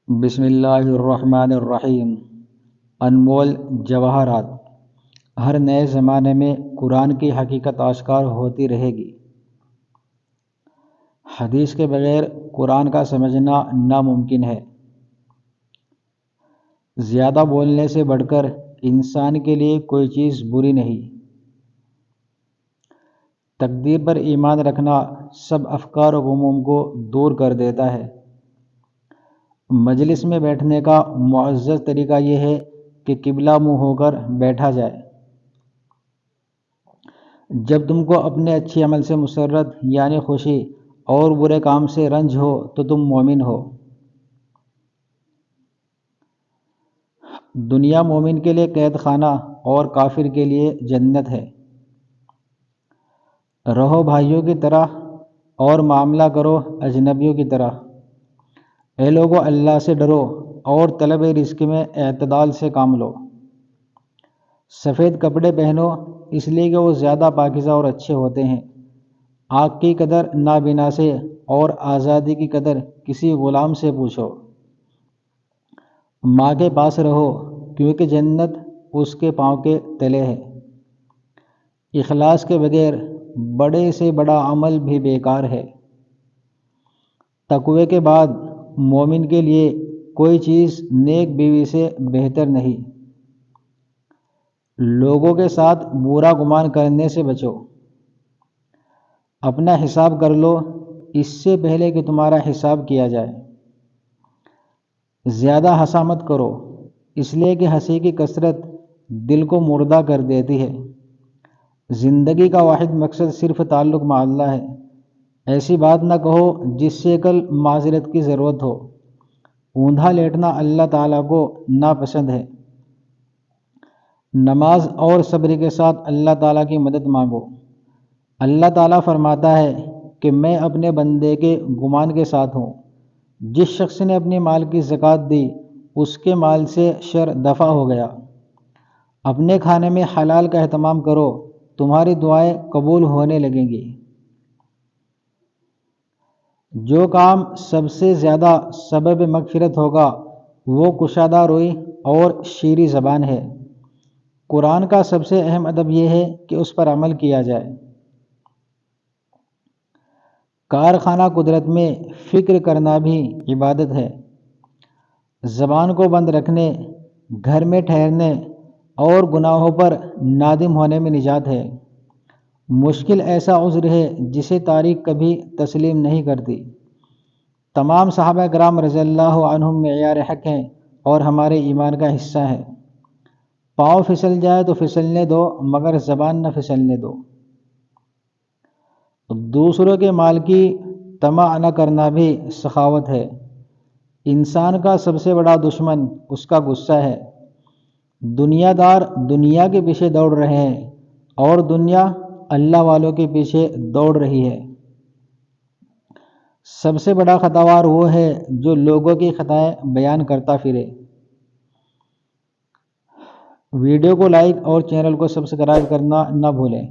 بسم اللہ الرحمن الرحیم۔ انمول جواہرات۔ ہر نئے زمانے میں قرآن کی حقیقت آشکار ہوتی رہے گی۔ حدیث کے بغیر قرآن کا سمجھنا ناممکن ہے۔ زیادہ بولنے سے بڑھ کر انسان کے لیے کوئی چیز بری نہیں۔ تقدیر پر ایمان رکھنا سب افکار و غموم کو دور کر دیتا ہے۔ مجلس میں بیٹھنے کا معزز طریقہ یہ ہے کہ قبلہ منہ ہو کر بیٹھا جائے۔ جب تم کو اپنے اچھے عمل سے مسرت یعنی خوشی اور برے کام سے رنج ہو تو تم مومن ہو۔ دنیا مومن کے لیے قید خانہ اور کافر کے لیے جنت ہے۔ رہو بھائیوں کی طرح اور معاملہ کرو اجنبیوں کی طرح۔ اے لوگو، اللہ سے ڈرو اور طلب رزق میں اعتدال سے کام لو۔ سفید کپڑے پہنو اس لیے کہ وہ زیادہ پاکیزہ اور اچھے ہوتے ہیں۔ آنکھ کی قدر نابینا سے اور آزادی کی قدر کسی غلام سے پوچھو۔ ماں کے پاس رہو کیونکہ جنت اس کے پاؤں کے تلے ہے۔ اخلاص کے بغیر بڑے سے بڑا عمل بھی بیکار ہے۔ تقوی کے بعد مومن کے لیے کوئی چیز نیک بیوی سے بہتر نہیں۔ لوگوں کے ساتھ برا گمان کرنے سے بچو۔ اپنا حساب کر لو اس سے پہلے کہ تمہارا حساب کیا جائے۔ زیادہ ہنسا مت کرو اس لیے کہ ہنسی کی کثرت دل کو مردہ کر دیتی ہے۔ زندگی کا واحد مقصد صرف تعلق مع اللہ ہے۔ ایسی بات نہ کہو جس سے کل معذرت کی ضرورت ہو۔ اوندھا لیٹنا اللہ تعالیٰ کو ناپسند ہے۔ نماز اور صبر کے ساتھ اللہ تعالیٰ کی مدد مانگو۔ اللہ تعالیٰ فرماتا ہے کہ میں اپنے بندے کے گمان کے ساتھ ہوں۔ جس شخص نے اپنی مال کی زکوٰۃ دی اس کے مال سے شر دفع ہو گیا۔ اپنے کھانے میں حلال کا اہتمام کرو، تمہاری دعائیں قبول ہونے لگیں گی۔ جو کام سب سے زیادہ سبب مغفرت ہوگا وہ کشادہ روئی اور شیریں زبان ہے۔ قرآن کا سب سے اہم ادب یہ ہے کہ اس پر عمل کیا جائے۔ کارخانہ قدرت میں فکر کرنا بھی عبادت ہے۔ زبان کو بند رکھنے، گھر میں ٹھہرنے اور گناہوں پر نادم ہونے میں نجات ہے۔ مشکل ایسا عذر ہے جسے تاریخ کبھی تسلیم نہیں کرتی۔ تمام صحابہ کرام رضی اللہ عنہم معیار حق ہیں اور ہمارے ایمان کا حصہ ہے۔ پاؤں پھسل جائے تو پھسلنے دو مگر زبان نہ پھسلنے دو۔ دوسروں کے مال کی طمع نہ کرنا بھی سخاوت ہے۔ انسان کا سب سے بڑا دشمن اس کا غصہ ہے۔ دنیا دار دنیا کے پیچھے دوڑ رہے ہیں اور دنیا اللہ والوں کے پیچھے دوڑ رہی ہے۔ سب سے بڑا خطاوار وہ ہے جو لوگوں کی خطائیں بیان کرتا پھرے۔ ویڈیو کو لائک اور چینل کو سبسکرائب کرنا نہ بھولیں۔